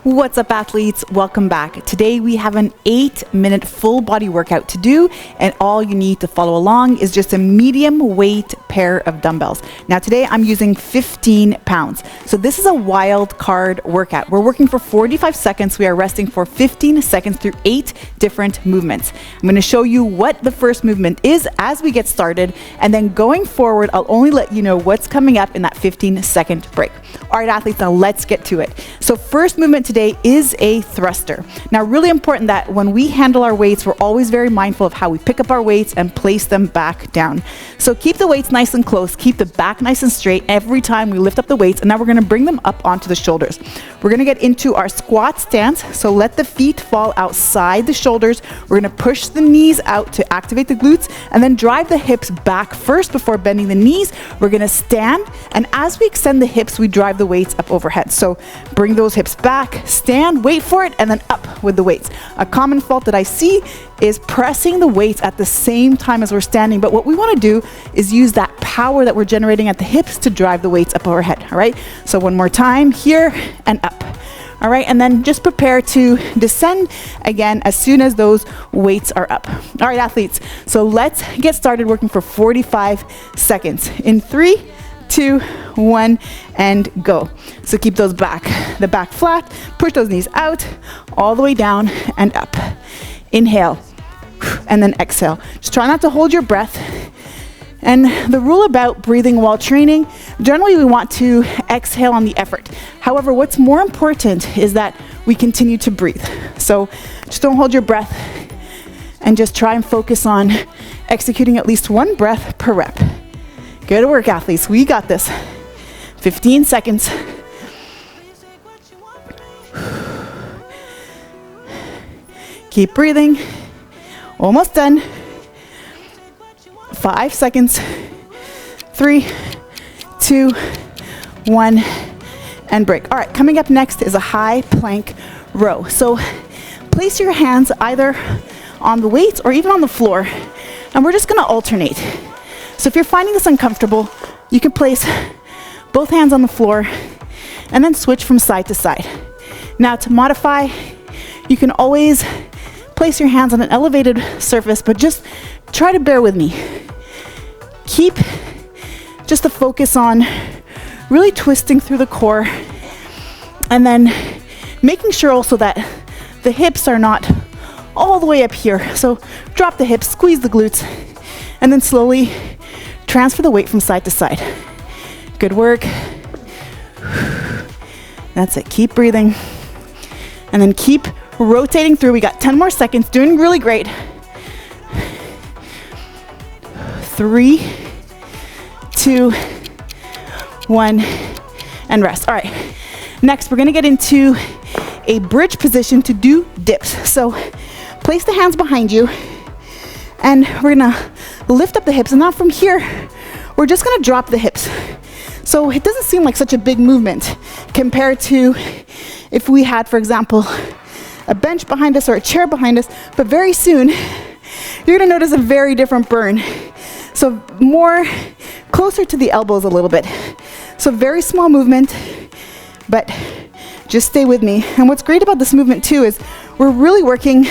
What's up, athletes? Welcome back. Today we have an 8-minute full body workout to do, and all you need to follow along is just a medium weight pair of dumbbells. Now today I'm using 15 pounds. So this is a wild card workout. We're working for 45 seconds. We are resting for 15 seconds through 8 different movements. I'm going to show you what the first movement is as we get started, and then going forward I'll only let you know what's coming up in that 15-second break. All right, athletes, now let's get to it. So first movement today is a thruster. Now, really important that when we handle our weights, we're always very mindful of how we pick up our weights and place them back down. So keep the weights nice and close, keep the back nice and straight every time we lift up the weights, and now we're gonna bring them up onto the shoulders. We're gonna get into our squat stance, so let the feet fall outside the shoulders. We're gonna push the knees out to activate the glutes, and then drive the hips back first before bending the knees. We're gonna stand, and as we extend the hips, we drive the weights up overhead. So bring those hips back, stand, wait for it, and then up with the weights. A common fault that I see is pressing the weights at the same time as we're standing, but what we want to do is use that power that we're generating at the hips to drive the weights up overhead. All right, so one more time, here and up. All right, and then just prepare to descend again as soon as those weights are up. All right, athletes, so let's get started working for 45 seconds. In 3, 2, 1, and go. So keep the back flat, push those knees out, all the way down and up. Inhale, and then exhale. Just try not to hold your breath. And the rule about breathing while training, generally we want to exhale on the effort. However, what's more important is that we continue to breathe. So just don't hold your breath and just try and focus on executing at least one breath per rep. Good work, athletes. We got this. 15 seconds. Keep breathing. Almost done. 5 seconds. 3, 2, 1, and break. All right, coming up next is a high plank row. So place your hands either on the weights or even on the floor, and we're just gonna alternate. So if you're finding this uncomfortable, you can place both hands on the floor and then switch from side to side. Now to modify, you can always place your hands on an elevated surface, but just try to bear with me. Keep just the focus on really twisting through the core, and then making sure also that the hips are not all the way up here. So drop the hips, squeeze the glutes, and then slowly transfer the weight from side to side. Good work. That's it. Keep breathing. And then keep rotating through. We got 10 more seconds. Doing really great. 3, 2, 1, and rest. All right. Next, we're going to get into a bridge position to do dips. So place the hands behind you, and we're going to lift up the hips, and now from here, we're just gonna drop the hips. So it doesn't seem like such a big movement compared to if we had, for example, a bench behind us or a chair behind us, but very soon, you're gonna notice a very different burn. So more closer to the elbows a little bit. So very small movement, but just stay with me. And what's great about this movement too is we're really working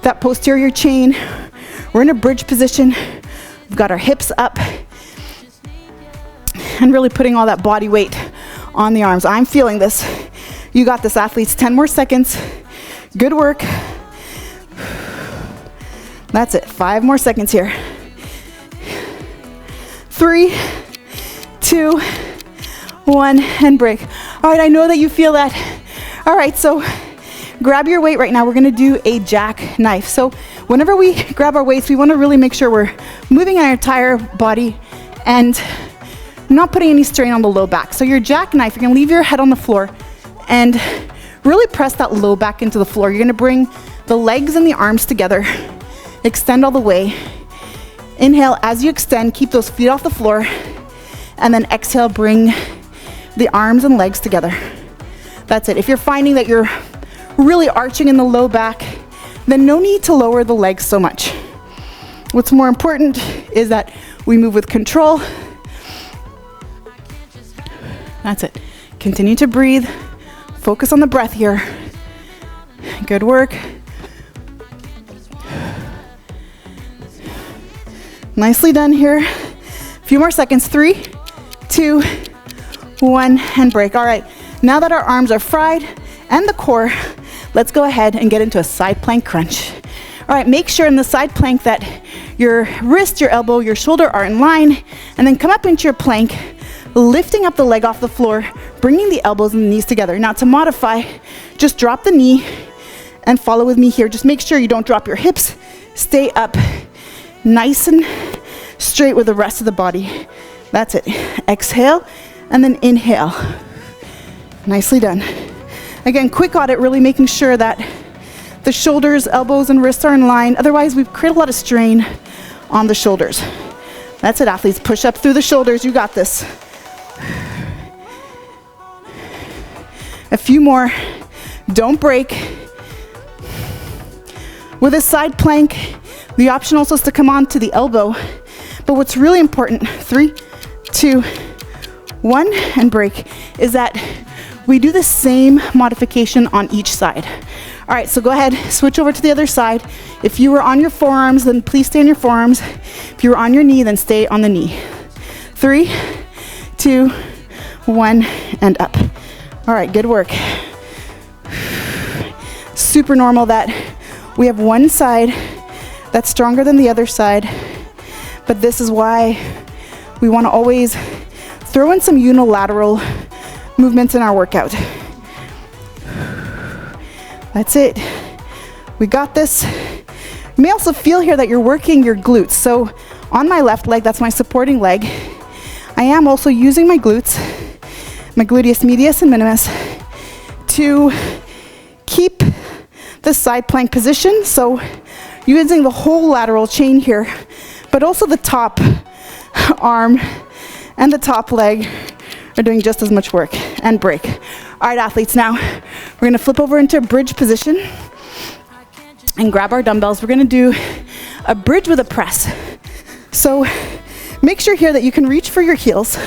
that posterior chain. We're in a bridge position. We've got our hips up and really putting all that body weight on the arms. I'm feeling this. You got this, athletes. 10 more seconds. Good work. That's it. 5 more seconds here. 3, 2, 1, and break. All right, I know that you feel that. All right, so grab your weight right now. We're gonna do a jackknife. So whenever we grab our weights, we wanna really make sure we're moving our entire body and not putting any strain on the low back. So your jackknife, you're gonna leave your head on the floor and really press that low back into the floor. You're gonna bring the legs and the arms together, extend all the way. Inhale, as you extend, keep those feet off the floor, and then exhale, bring the arms and legs together. That's it. If you're finding that you're really arching in the low back, then no need to lower the legs so much. What's more important is that we move with control. That's it. Continue to breathe. focus on the breath here. Good work. Nicely done here. A few more seconds. 3, 2, 1, and break. All right, now that our arms are fried and the core, let's go ahead and get into a side plank crunch. All right, make sure in the side plank that your wrist, your elbow, your shoulder are in line, and then come up into your plank, lifting up the leg off the floor, bringing the elbows and the knees together. Now to modify, just drop the knee and follow with me here. Just make sure you don't drop your hips. Stay up nice and straight with the rest of the body. That's it. Exhale and then inhale. Nicely done. Again, quick audit, really making sure that the shoulders, elbows, and wrists are in line. Otherwise, we've created a lot of strain on the shoulders. That's it, athletes. Push up through the shoulders. You got this. A few more. Don't break. With a side plank, the option also is to come on to the elbow. But what's really important, 3, 2, 1, and break, is that we do the same modification on each side. All right, so go ahead, switch over to the other side. If you were on your forearms, then please stay on your forearms. If you were on your knee, then stay on the knee. 3, 2, 1, and up. All right, good work. Super normal that we have one side that's stronger than the other side, but this is why we want to always throw in some unilateral movements in our workout. That's it. We got this. You may also feel here that you're working your glutes. So on my left leg, that's my supporting leg, I am also using my glutes, my gluteus medius and minimus, to keep the side plank position. So using the whole lateral chain here, but also the top arm and the top leg are doing just as much work. And break. All right, athletes, now we're gonna flip over into a bridge position and grab our dumbbells. We're gonna do a bridge with a press. So make sure here that you can reach for your heels,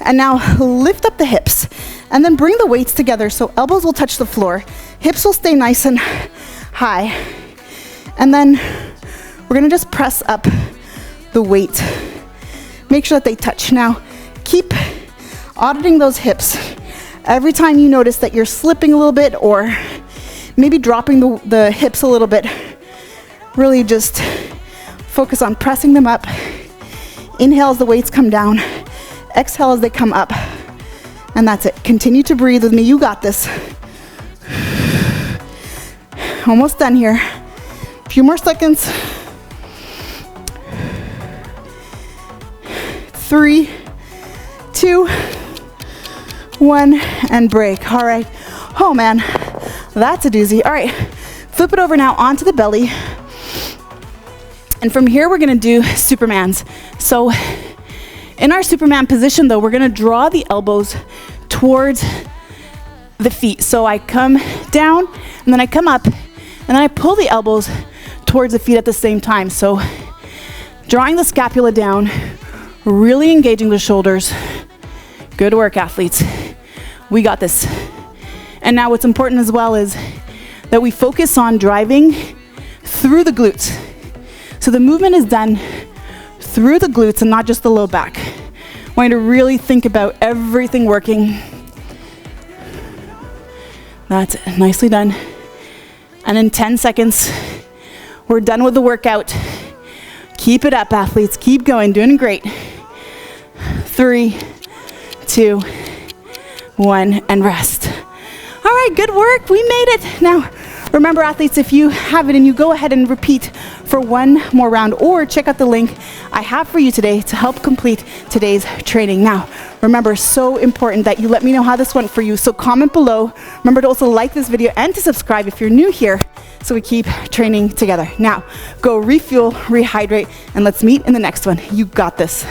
and now lift up the hips and then bring the weights together so elbows will touch the floor, hips will stay nice and high, and then we're gonna just press up the weight. Make sure that they touch. Now keep auditing those hips. Every time you notice that you're slipping a little bit or maybe dropping the hips a little bit, really just focus on pressing them up. Inhale as the weights come down. Exhale as they come up. And that's it. Continue to breathe with me. You got this. Almost done here. A few more seconds. 3, 2, 1, and break. All right. Oh man, that's a doozy. All right, flip it over now onto the belly. And from here, we're gonna do Supermans. So in our Superman position though, we're gonna draw the elbows towards the feet. So I come down and then I come up and then I pull the elbows towards the feet at the same time. So drawing the scapula down, really engaging the shoulders. Good work, athletes. We got this. And now what's important as well is that we focus on driving through the glutes. So the movement is done through the glutes and not just the low back. I want you to really think about everything working. That's it. Nicely done. And in 10 seconds, we're done with the workout. Keep it up, athletes. Keep going. Doing great. 3, 2, 1, and rest. All right, good work. We made it. Now, remember, athletes, if you have it and you go ahead and repeat for one more round, or check out the link I have for you today to help complete today's training. Now, remember, so important that you let me know how this went for you. So comment below. Remember to also like this video and to subscribe if you're new here so we keep training together. Now, go refuel, rehydrate, and let's meet in the next one. You got this.